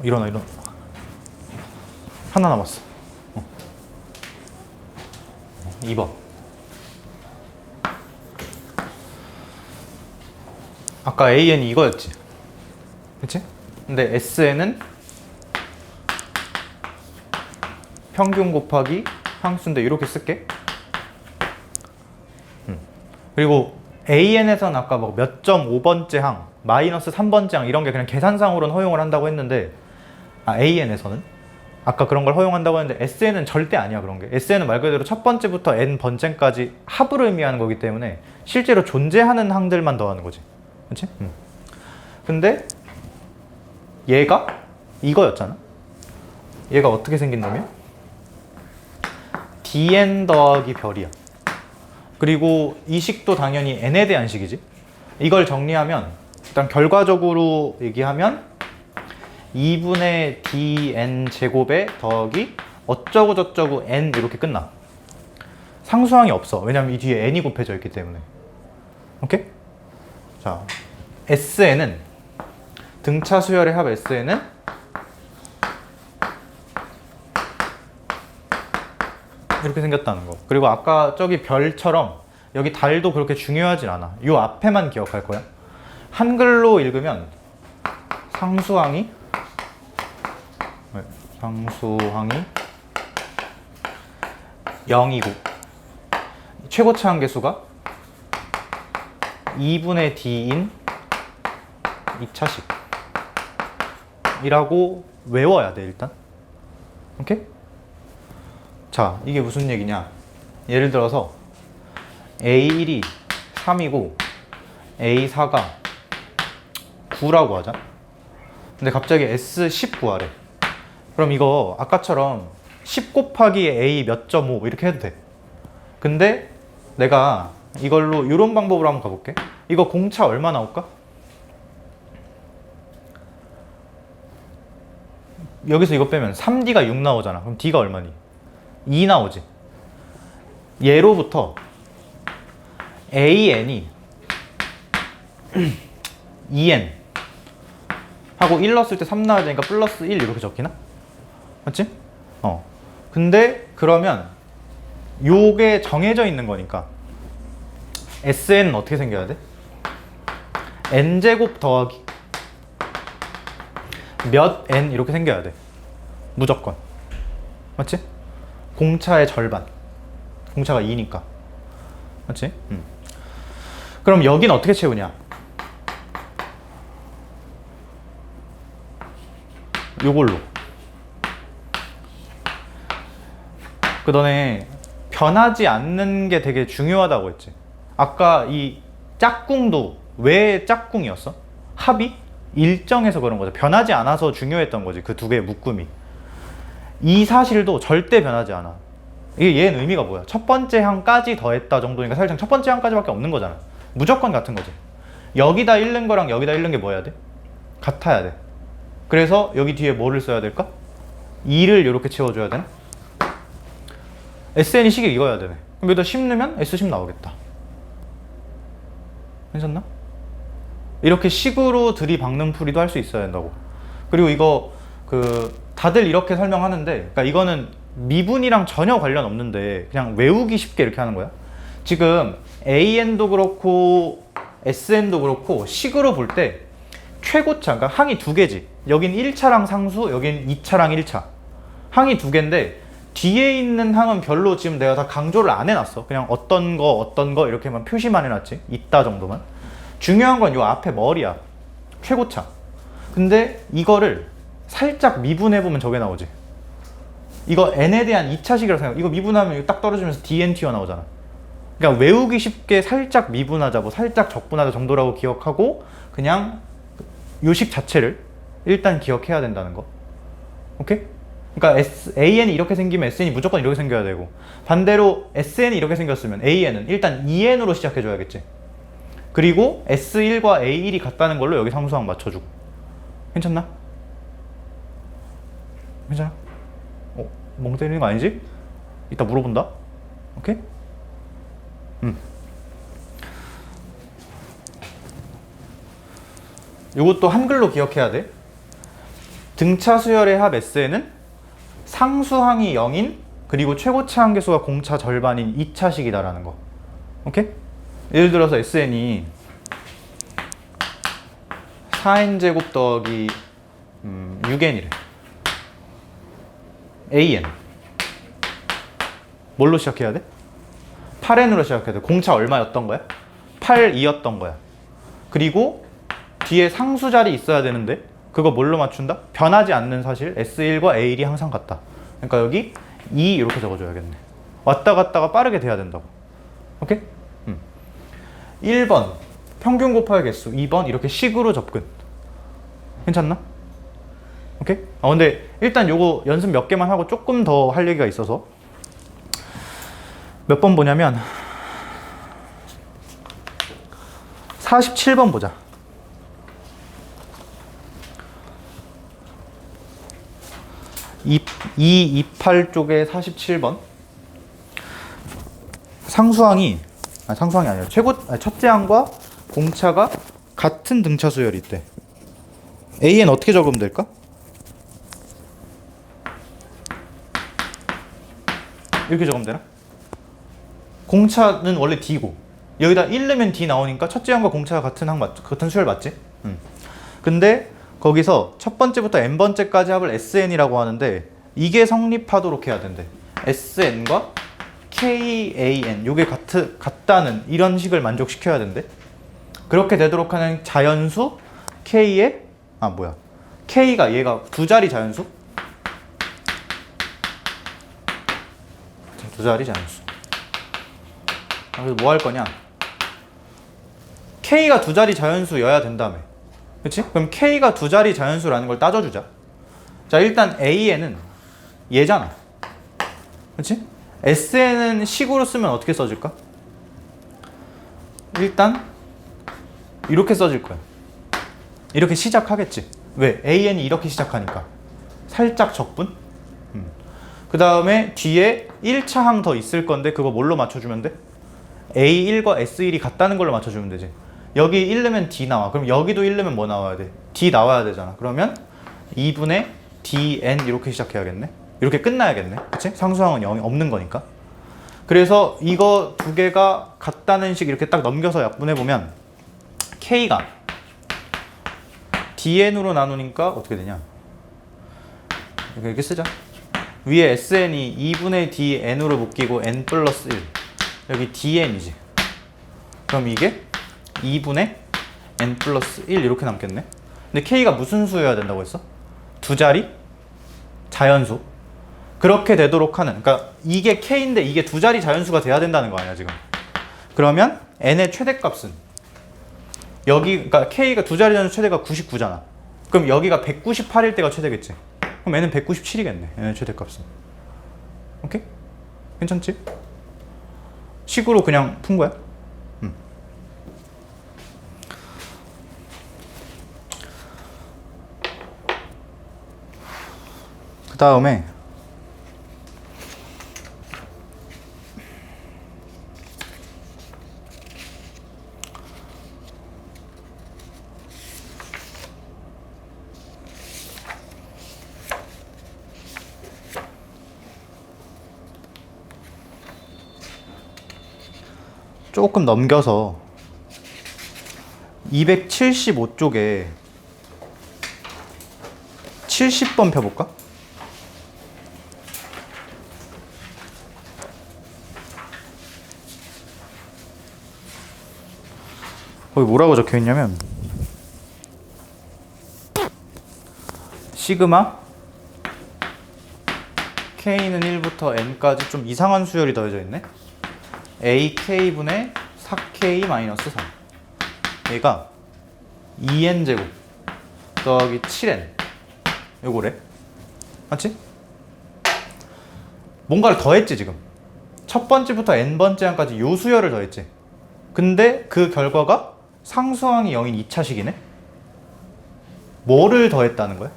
일어나. 하나 남았어. 2번. 아까 AN이 이거였지. 그치? 근데 SN은 평균 곱하기 상수인데 이렇게 쓸게. 그리고 AN에서는 아까 뭐 몇 점 5번째 항, 마이너스 3번째 항 이런 게 그냥 계산상으로는 허용을 한다고 했는데, AN에서는 아까 그런 걸 허용한다고 했는데 SN은 절대 아니야. 그런 게 SN은 말 그대로 첫 번째부터 n 번째까지 합을 의미하는 거기 때문에 실제로 존재하는 항들만 더하는 거지. 그치? 근데 얘가 이거였잖아. 얘가 어떻게 생긴 놈이야? dn 더하기 별이야. 그리고 이 식도 당연히 n에 대한 식이지. 이걸 정리하면 일단 결과적으로 얘기하면 2분의 dn 제곱에 더하기 어쩌고 저쩌고 n 이렇게 끝나. 상수항이 없어. 왜냐면 이 뒤에 n이 곱해져 있기 때문에. 오케이? 자, SN은 등차 수열의 합 SN은 이렇게 생겼다는 거. 그리고 아까 저기 별처럼 여기 달도 그렇게 중요하진 않아. 요 앞에만 기억할 거야. 한글로 읽으면 상수항이 0이고 최고차 한계수가 2분의 d인 2차식 이라고 외워야 돼 일단. 오케이? 자, 이게 무슨 얘기냐. 예를 들어서 A1이 3이고 A4가 9라고 하자. 근데 갑자기 S10 구하래. 그럼 이거 아까처럼 10 곱하기 A 몇 점 5 이렇게 해도 돼. 근데 내가 이걸로 이런 방법으로 한번 가볼게. 이거 공차 얼마 나올까? 여기서 이거 빼면 3D가 6 나오잖아. 그럼 D가 얼마니? 2 나오지. 얘로부터 AN이 2N 하고 1 넣었을 때 3 나와야 되니까 플러스 1 이렇게 적히나? 맞지? 근데 그러면 요게 정해져 있는 거니까 SN은 어떻게 생겨야 돼? N제곱 더하기 몇 N 이렇게 생겨야 돼. 무조건. 맞지? 공차의 절반. 공차가 2니까. 맞지? 그럼 여긴 어떻게 채우냐? 요걸로. 그 전에 변하지 않는 게 되게 중요하다고 했지. 아까 이 짝꿍도 왜 짝꿍이었어? 합이 일정해서 그런 거죠. 변하지 않아서 중요했던 거지. 그 두 개의 묶음이. 이 사실도 절대 변하지 않아. 이게 얘는 의미가 뭐야? 첫 번째 항까지 더했다 정도니까 사실상 첫 번째 항까지밖에 없는 거잖아. 무조건 같은 거지. 여기다 잃는 거랑 여기다 잃는 게 뭐야 돼? 같아야 돼. 그래서 여기 뒤에 뭐를 써야 될까? 2를 이렇게 채워줘야 되나? SN이 식이 이거야 되네. 그럼 여기다 10 넣으면 S10 나오겠다. 괜찮나? 이렇게 식으로 들이박는 풀이도 할 수 있어야 된다고. 그리고 이거 다들 이렇게 설명하는데, 그러니까 이거는 미분이랑 전혀 관련 없는데 그냥 외우기 쉽게 이렇게 하는 거야. 지금 AN도 그렇고 SN도 그렇고 식으로 볼 때 최고차, 그러니까 항이 두 개지. 여긴 1차랑 상수, 여긴 2차랑 1차. 항이 두 개인데 뒤에 있는 항은 별로 지금 내가 다 강조를 안 해놨어. 그냥 어떤 거 이렇게만 표시만 해놨지. 있다 정도만. 중요한 건 요 앞에 머리야. 최고차. 근데 이거를 살짝 미분해보면 저게 나오지. 이거 n에 대한 2차식이라고 생각. 이거 미분하면 이거 딱 떨어지면서 dn 튀어나오잖아. 그러니까 외우기 쉽게 살짝 미분하자, 뭐 살짝 적분하자 정도라고 기억하고 그냥 요식 자체를 일단 기억해야 된다는 거. 오케이? 그러니까 AN이 이렇게 생기면 SN이 무조건 이렇게 생겨야 되고, 반대로 SN이 이렇게 생겼으면 AN은 일단 2N으로 시작해줘야겠지. 그리고 S1과 A1이 같다는 걸로 여기 상수항 맞춰주고. 괜찮나? 괜찮아? 멍 때리는 거 아니지? 이따 물어본다. 오케이? 요것도 한글로 기억해야 돼. 등차 수열의 합 SN은 상수항이 0인 그리고 최고차 한계수가 공차 절반인 2차식이다라는 거. 오케이? 예를 들어서 SN이 4n제곱 더하기 6n이래. AN 뭘로 시작해야 돼? 8n으로 시작해야 돼. 공차 얼마였던 거야? 8이었던 거야. 그리고 뒤에 상수 자리 있어야 되는데 그거 뭘로 맞춘다? 변하지 않는 사실 S1과 A1이 항상 같다. 그러니까 여기 2 이렇게 적어줘야겠네. 왔다 갔다가 빠르게 돼야 된다고. 오케이? 1번 평균 곱하기 개수, 2번 이렇게 식으로 접근. 괜찮나? 오케이? 근데 일단 요거 연습 몇 개만 하고 조금 더 할 얘기가 있어서 몇 번 보냐면 47번 보자. 228 쪽에 47번. 상수항이 아니라 첫째 항과 공차가 같은 등차 수열이 있대. AN 어떻게 적으면 될까? 이렇게 적으면 되나? 공차는 원래 D고 여기다 1 넣으면 D 나오니까 첫째 항과 공차가 같은 수열 맞지? 근데 거기서 첫 번째부터 n번째까지 합을 SN이라고 하는데 이게 성립하도록 해야 된대. SN과 KAN 요게 같다는 이런 식을 만족시켜야 된대. 그렇게 되도록 하는 자연수 K의 K가 얘가 두 자리 자연수? 두 자리 자연수. 그래서 뭐 할 거냐? K가 두 자리 자연수여야 된다며. 그치? 그럼 K가 두 자리 자연수라는 걸 따져주자. 자, 일단 AN은 얘잖아. 그치? SN은 식으로 쓰면 어떻게 써질까? 일단 이렇게 써질 거야. 이렇게 시작하겠지. 왜? AN이 이렇게 시작하니까. 살짝 적분? 그 다음에 뒤에 1차 항 더 있을 건데 그거 뭘로 맞춰주면 돼? A1과 S1이 같다는 걸로 맞춰주면 되지. 여기 1 넣으면 D 나와. 그럼 여기도 1 넣으면 뭐 나와야 돼? D 나와야 되잖아. 그러면 2분의 DN 이렇게 시작해야겠네. 이렇게 끝나야겠네. 그치? 상수항은 0이 없는 거니까. 그래서 이거 두 개가 같다는 식 이렇게 딱 넘겨서 약분해보면 K가 DN으로 나누니까 어떻게 되냐? 이렇게 쓰자. 위에 SN이 2분의 DN으로 묶이고 N 플러스 1. 여기 DN이지. 그럼 이게 2분의 N 플러스 1 이렇게 남겠네. 근데 K가 무슨 수여야 된다고 했어? 두 자리? 자연수. 그렇게 되도록 하는, 그러니까 이게 K인데 이게 두 자리 자연수가 돼야 된다는 거 아니야 지금. 그러면 N의 최대값은 여기, 그러니까 K가 두 자리 자연수 최대가 99잖아. 그럼 여기가 198일 때가 최대겠지. 그럼 N은 197이겠네. N의 최대값은. 오케이? 괜찮지? 식으로 그냥 푼 거야. 그 다음에 조금 넘겨서 275쪽에 70번 펴볼까? 거기 뭐라고 적혀있냐면 시그마 K는 1부터 N까지 좀 이상한 수열이 더해져 있네. AK분의 4K-3 얘가 2N제곱 더하기 7N 요거래. 맞지? 뭔가를 더했지 지금. 첫 번째부터 N번째 항까지 요 수열을 더했지. 근데 그 결과가 상수항이 0인 2차식이네? 뭐를 더했다는 거야?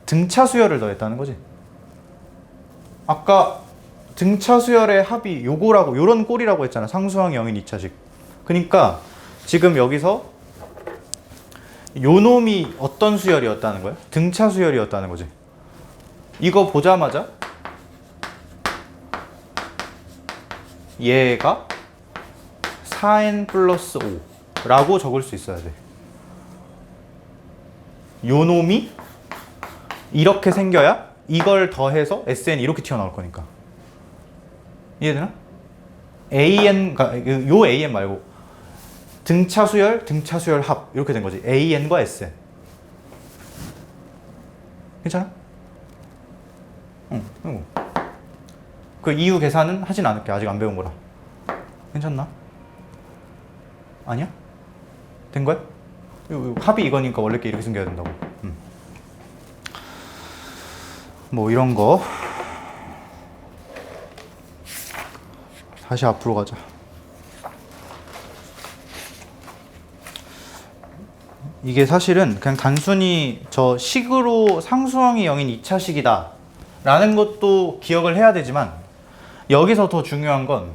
등차 수열을 더했다는 거지. 아까 등차 수열의 합이 요거라고, 요런 꼴이라고 했잖아. 상수항이 0인 2차식. 그러니까 지금 여기서 요 놈이 어떤 수열이었다는 거야? 등차 수열이었다는 거지. 이거 보자마자 얘가 4n 플러스 5라고 적을 수 있어야 돼. 요 놈이 이렇게 생겨야 이걸 더해서 SN이 이렇게 튀어나올 거니까. 이해되나? AN, 요 AN 말고 등차 수열, 합 이렇게 된 거지. AN과 SN. 괜찮아? 응. 그 이후 계산은 하진 않을게. 아직 안 배운 거라. 괜찮나? 아니야? 된 거야? 합이 이거니까 원래 게 이렇게 생겨야 된다고. 뭐 이런 거. 다시 앞으로 가자. 이게 사실은 그냥 단순히 저 식으로 상수항이 0인 2차식이다 라는 것도 기억을 해야 되지만, 여기서 더 중요한 건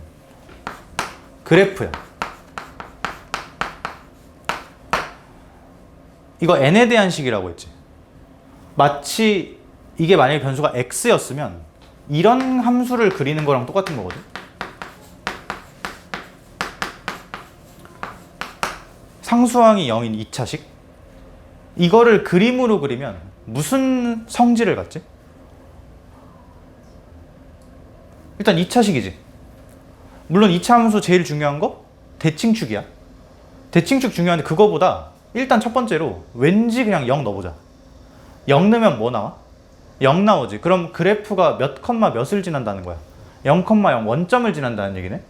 그래프야. 이거 n에 대한 식이라고 했지. 마치 이게 만약에 변수가 x였으면 이런 함수를 그리는 거랑 똑같은 거거든. 상수항이 0인 2차식. 이거를 그림으로 그리면 무슨 성질을 갖지? 일단 2차식이지. 물론 2차 함수 제일 중요한 거 대칭축이야. 대칭축 중요한데 그거보다 일단 첫 번째로 왠지 그냥 0 넣어보자. 0 넣으면 뭐 나와? 0 나오지. 그럼 그래프가 몇 컴마 몇을 지난다는 거야. 0,0 원점을 지난다는 얘기네.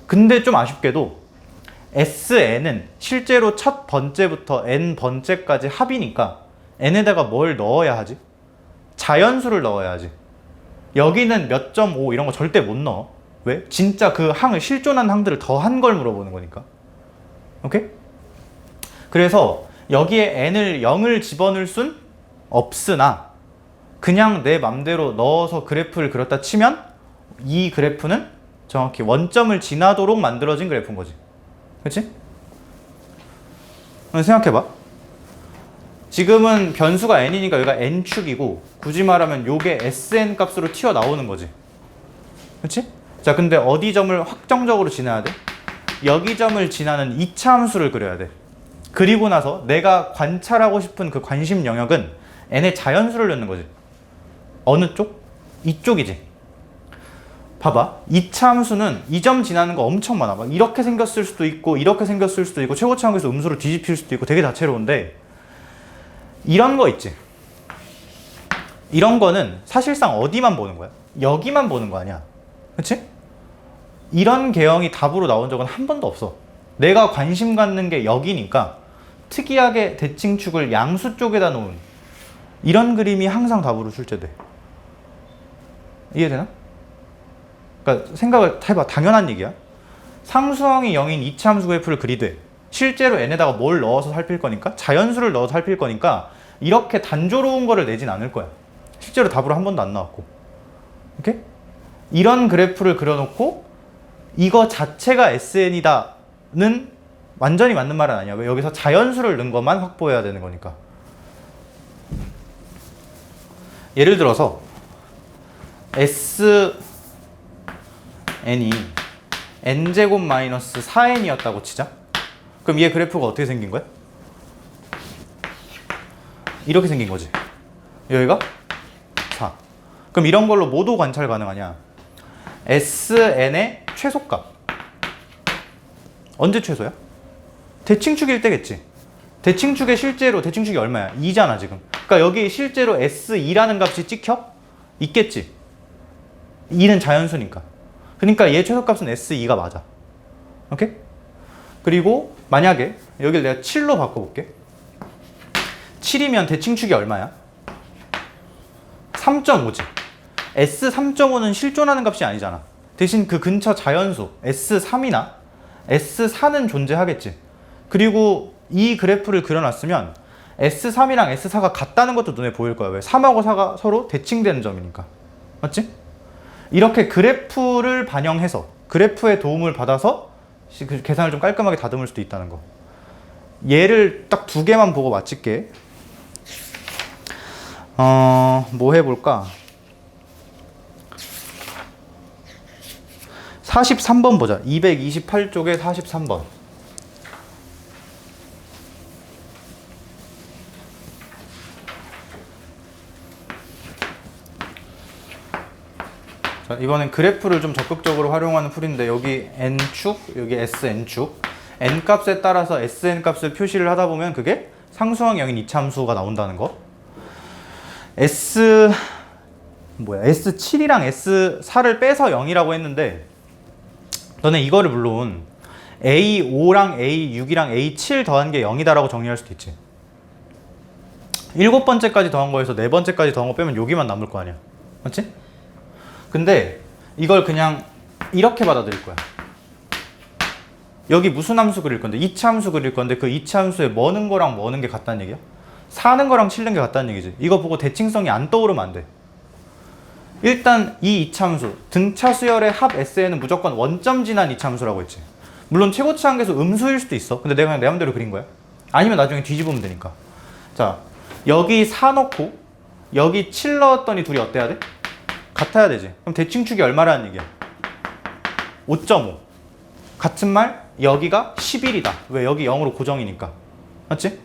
근데 좀 아쉽게도 SN은 실제로 첫 번째부터 n번째까지 합이니까 n에다가 뭘 넣어야 하지? 자연수를 넣어야 하지. 여기는 몇 점 5 이런 거 절대 못 넣어. 왜? 진짜 그 항을 실존한 항들을 더한 걸 물어보는 거니까. 오케이? 그래서 여기에 n을 0을 집어넣을 순 없으나 그냥 내 맘대로 넣어서 그래프를 그렸다 치면 이 그래프는 정확히 원점을 지나도록 만들어진 그래프인 거지. 그렇지? 생각해봐. 지금은 변수가 n이니까 여기가 n축이고 굳이 말하면 요게 sn 값으로 튀어나오는 거지. 그렇지? 자, 근데 어디 점을 확정적으로 지나야 돼? 여기 점을 지나는 2차 함수를 그려야 돼. 그리고 나서 내가 관찰하고 싶은 그 관심 영역은 n의 자연수를 넣는 거지. 어느 쪽? 이쪽이지. 봐봐. 2차 함수는 이 점 지나는 거 엄청 많아. 막 이렇게 생겼을 수도 있고 이렇게 생겼을 수도 있고 최고치 한계에서 음수로 뒤집힐 수도 있고 되게 다채로운데, 이런 거 있지. 이런 거는 사실상 어디만 보는 거야? 여기만 보는 거 아니야. 그치? 이런 개형이 답으로 나온 적은 한 번도 없어. 내가 관심 갖는 게 여기니까 특이하게 대칭축을 양수 쪽에다 놓은 이런 그림이 항상 답으로 출제돼. 이해되나? 그러니까 생각을 해봐. 당연한 얘기야. 상수항이 0인 2차 함수 그래프를 그리되 실제로 n에다가 뭘 넣어서 살필 거니까, 자연수를 넣어서 살필 거니까 이렇게 단조로운 거를 내진 않을 거야. 실제로 답으로 한 번도 안 나왔고. 오케이? 이런 그래프를 그려놓고 이거 자체가 SN이다는 완전히 맞는 말은 아니야. 왜? 여기서 자연수를 넣은 것만 확보해야 되는 거니까. 예를 들어서 SN이 n제곱 마이너스 4n이었다고 치자. 그럼 얘 그래프가 어떻게 생긴 거야? 이렇게 생긴 거지. 여기가 4. 그럼 이런 걸로 뭐도 관찰 가능하냐? SN의 최소값. 언제 최소야? 대칭축일 때겠지. 대칭축에 실제로 대칭축이 얼마야? 2잖아 지금. 그러니까 여기 실제로 S2라는 값이 찍혀? 있겠지. 2는 자연수니까. 그러니까 얘 최소값은 S2가 맞아. 오케이? 그리고 만약에 여기를 내가 7로 바꿔볼게. 7이면 대칭축이 얼마야? 3.5지. S3.5는 실존하는 값이 아니잖아. 대신 그 근처 자연수 S3이나 S4는 존재하겠지. 그리고 이 그래프를 그려놨으면 S3이랑 S4가 같다는 것도 눈에 보일 거야. 왜? 3하고 4가 서로 대칭되는 점이니까. 맞지? 이렇게 그래프를 반영해서 그래프의 도움을 받아서 계산을 좀 깔끔하게 다듬을 수도 있다는 거. 얘를 딱 두 개만 보고 마칠게. 뭐 해볼까? 43번 보자. 228쪽에 43번. 자, 이번엔 그래프를 좀 적극적으로 활용하는 풀인데 여기 n축, 여기 sn축. n값에 따라서 sn값을 표시를 하다 보면 그게 상수항 영인 이차함수가 나온다는 거. S7이랑 S4를 빼서 0이라고 했는데 너네 이거를 물론 A5랑 A6이랑 A7 더한 게 0이다라고 정리할 수도 있지. 7번째까지 더한 거에서 4번째까지 더한 거 빼면 여기만 남을 거 아니야. 맞지? 근데 이걸 그냥 이렇게 받아들일 거야. 여기 무슨 함수 그릴 건데? 이차 함수 그릴 건데 그 이차 함수에 뭐는 거랑 뭐는 게 같다는 얘기야? 사는 거랑 치는 게 같다는 얘기지. 이거 보고 대칭성이 안 떠오르면 안 돼. 일단 이 이차함수 등차 수열의 합 S에는 무조건 원점 지난 이차함수라고 했지. 물론 최고차 한계수 음수일 수도 있어. 근데 내가 그냥 내 맘대로 그린 거야. 아니면 나중에 뒤집으면 되니까. 자, 여기 4 넣고 여기 7 넣었더니 둘이 어때야 돼? 같아야 되지. 그럼 대칭축이 얼마라는 얘기야? 5.5. 같은 말 여기가 11이다. 왜? 여기 0으로 고정이니까. 맞지?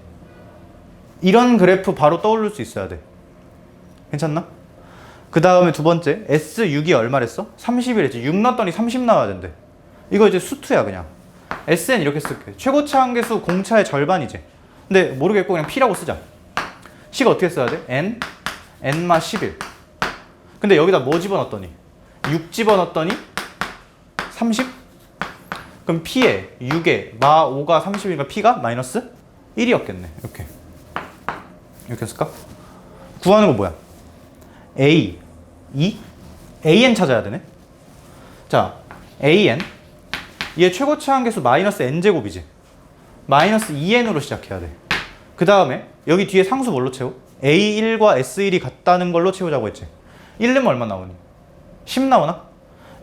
이런 그래프 바로 떠오를 수 있어야 돼. 괜찮나? 그 다음에 두 번째 S6이 얼마랬어? 30이랬지. 6 넣었더니 30 나와야 된대. 이거 이제 수투야 그냥. SN 이렇게 쓸게. 최고차 한계수 공차의 절반이지. 근데 모르겠고 그냥 P라고 쓰자. C가 어떻게 써야 돼? N, N마 11. 근데 여기다 뭐 집어넣었더니? 6 집어넣었더니 30? 그럼 P에 6에 마 5가 30이니까 P가 마이너스 1이었겠네. 이렇게 쓸까? 구하는 거 뭐야? A, 2, AN 찾아야 되네. 자, AN 얘 최고차 한계수 마이너스 N제곱이지. 마이너스 2N으로 시작해야 돼. 그 다음에 여기 뒤에 상수 뭘로 채워? A1과 S1이 같다는 걸로 채우자고 했지. 1 넣으면 얼마 나오니? 10 나오나?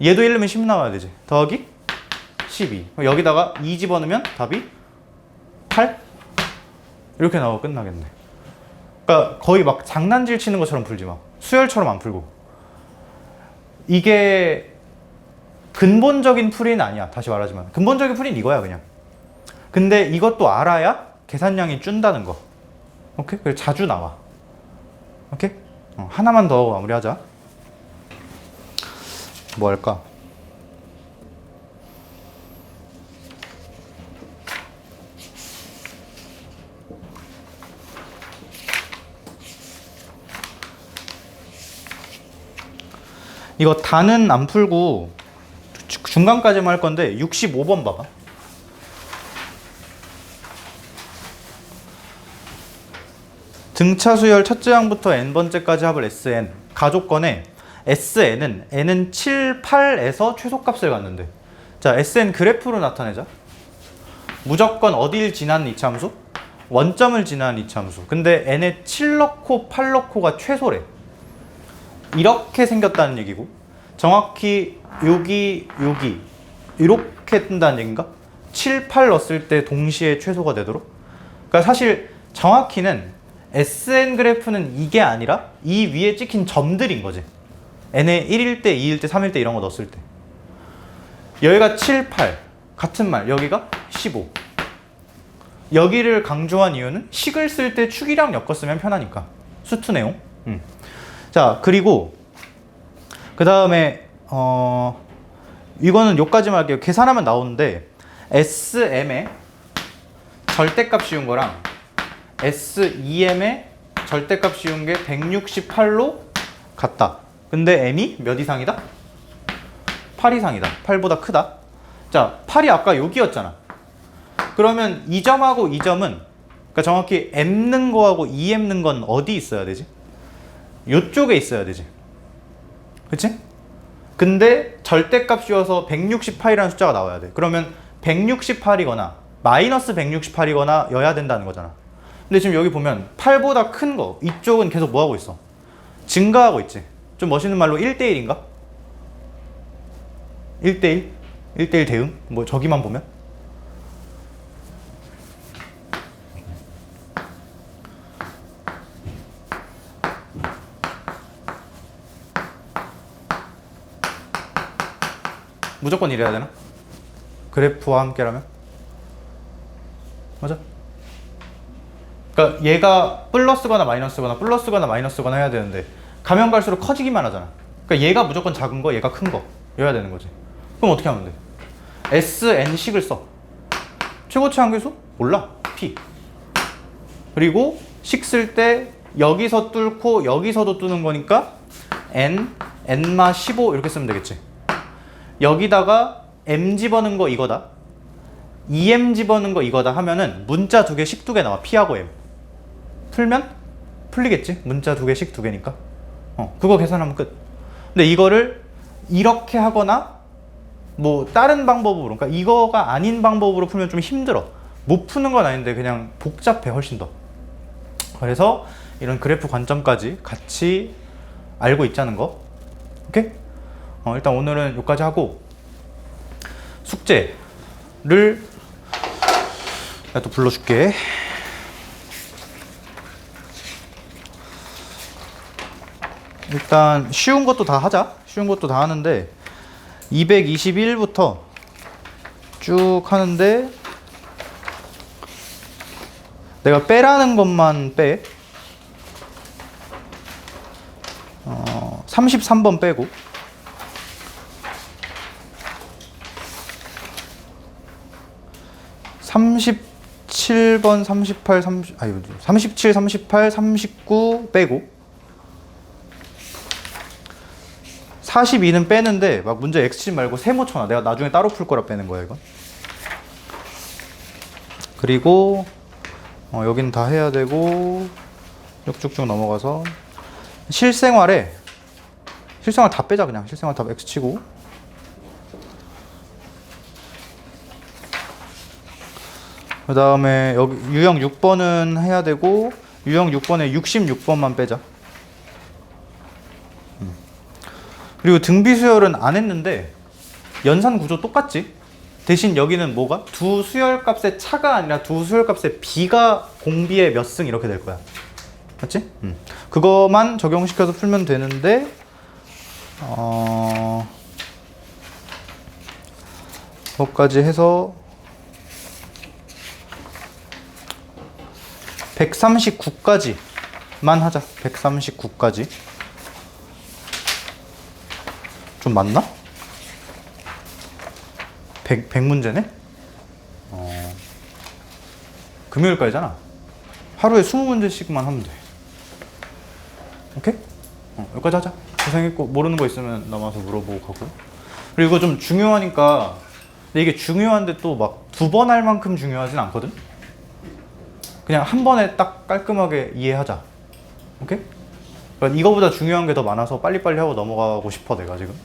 얘도 1 넣으면 10 나와야 되지. 더하기 12. 여기다가 2 집어넣으면 답이 8? 이렇게 나오고 끝나겠네. 그러니까 거의 막 장난질 치는 것처럼 풀지 마. 수열처럼 안 풀고. 이게 근본적인 풀이는 아니야. 다시 말하지만. 근본적인 풀이는 이거야 그냥. 근데 이것도 알아야 계산량이 준다는 거. 오케이? 그래서 자주 나와. 오케이? 하나만 더 마무리하자. 뭐 할까? 이거 다는 안 풀고 중간까지만 할 건데 65번 봐봐. 등차 수열 첫째 항부터 n번째까지 합을 SN. 가족건에 SN은 n은 7, 8에서 최소값을 갖는데. 자, SN 그래프로 나타내자. 무조건 어딜 지나는 이차함수? 원점을 지나는 이차함수. 근데 n에 7 넣고 8 넣고가 최소래. 이렇게 생겼다는 얘기고 정확히 여기 이렇게 뜬다는 얘기인가? 7, 8 넣었을 때 동시에 최소가 되도록. 그러니까 사실 정확히는 SN 그래프는 이게 아니라 이 위에 찍힌 점들인 거지. n에 1일 때, 2일 때, 3일 때 이런 거 넣었을 때. 여기가 7, 8 같은 말. 여기가 15. 여기를 강조한 이유는 식을 쓸 때 축이랑 엮었으면 편하니까. 수투 내용. 자, 그리고 그 다음에 이거는 여기까지만 할게요. 계산하면 나오는데 SM의 절대값 씌운 거랑 SEM의 절대값 씌운 게 168로 같다. 근데 M이 몇 이상이다? 8 이상이다. 8보다 크다. 자, 8이 아까 여기였잖아. 그러면 이 점하고 이 점은 그러니까 정확히 M는 거하고 EM는 건 어디 있어야 되지? 요쪽에 있어야 되지. 그치? 근데 절대값 씌워서 168이라는 숫자가 나와야 돼. 그러면 168이거나 마이너스 168이거나 여야 된다는 거잖아. 근데 지금 여기 보면 8보다 큰 거 이쪽은 계속 뭐 하고 있어? 증가하고 있지. 좀 멋있는 말로 1대1인가? 1대1? 1대1 대응? 뭐 저기만 보면? 무조건 이래야 되나? 그래프와 함께라면? 맞아? 그러니까 얘가 플러스거나 마이너스거나 플러스거나 마이너스거나 해야 되는데 가면 갈수록 커지기만 하잖아. 그러니까 얘가 무조건 작은 거, 얘가 큰 거 여야 되는 거지. 그럼 어떻게 하면 돼? SN식을 써. 최고치 한계수? 몰라. P. 그리고 식 쓸 때 여기서 뚫고 여기서도 뚫는 거니까 N마 15 이렇게 쓰면 되겠지. 여기다가 M 집어넣은 거 이거다. 2M 집어넣은 거 이거다 하면은 문자 두 개, 식 두 개 나와. P하고 M. 풀면 풀리겠지. 문자 두 개, 식 두 개니까. 그거 계산하면 끝. 근데 이거를 이렇게 하거나 뭐 다른 방법으로, 그러니까 이거가 아닌 방법으로 풀면 좀 힘들어. 못 푸는 건 아닌데 그냥 복잡해 훨씬 더. 그래서 이런 그래프 관점까지 같이 알고 있자는 거. 오케이? 일단 오늘은 여기까지 하고 숙제를 내가 또 불러줄게. 일단 쉬운 것도 다 하자. 쉬운 것도 다 하는데 221부터 쭉 하는데 내가 빼라는 것만 빼. 33번 빼고 37번, 38, 37, 38, 39 빼고 42는 빼는데 막 문제 X치 말고 세모 쳐놔. 내가 나중에 따로 풀 거라 빼는 거야 이건. 그리고 여긴 다 해야 되고 쭉쭉쭉 넘어가서 실생활 다 빼자. 그냥 실생활 다 X치고 그 다음에 여기 유형 6번은 해야 되고 유형 6번에 66번만 빼자. 그리고 등비수열은 안 했는데 연산 구조 똑같지? 대신 여기는 뭐가? 두 수열값의 차가 아니라 두 수열값의 비가 공비의 몇 승 이렇게 될 거야. 맞지? 그거만 적용시켜서 풀면 되는데 그것까지 해서 139까지만 하자. 139까지. 좀 맞나? 100문제네? 금요일까지잖아. 하루에 20문제씩만 하면 돼. 오케이? 여기까지 하자. 고생했고 모르는 거 있으면 남아서 물어보고 가고. 그리고 이거 좀 중요하니까, 근데 이게 중요한데 또 막 두 번 할 만큼 중요하진 않거든? 그냥 한 번에 딱 깔끔하게 이해하자. 오케이? 그러니까 이거보다 중요한 게 더 많아서 빨리빨리 하고 넘어가고 싶어 내가 지금.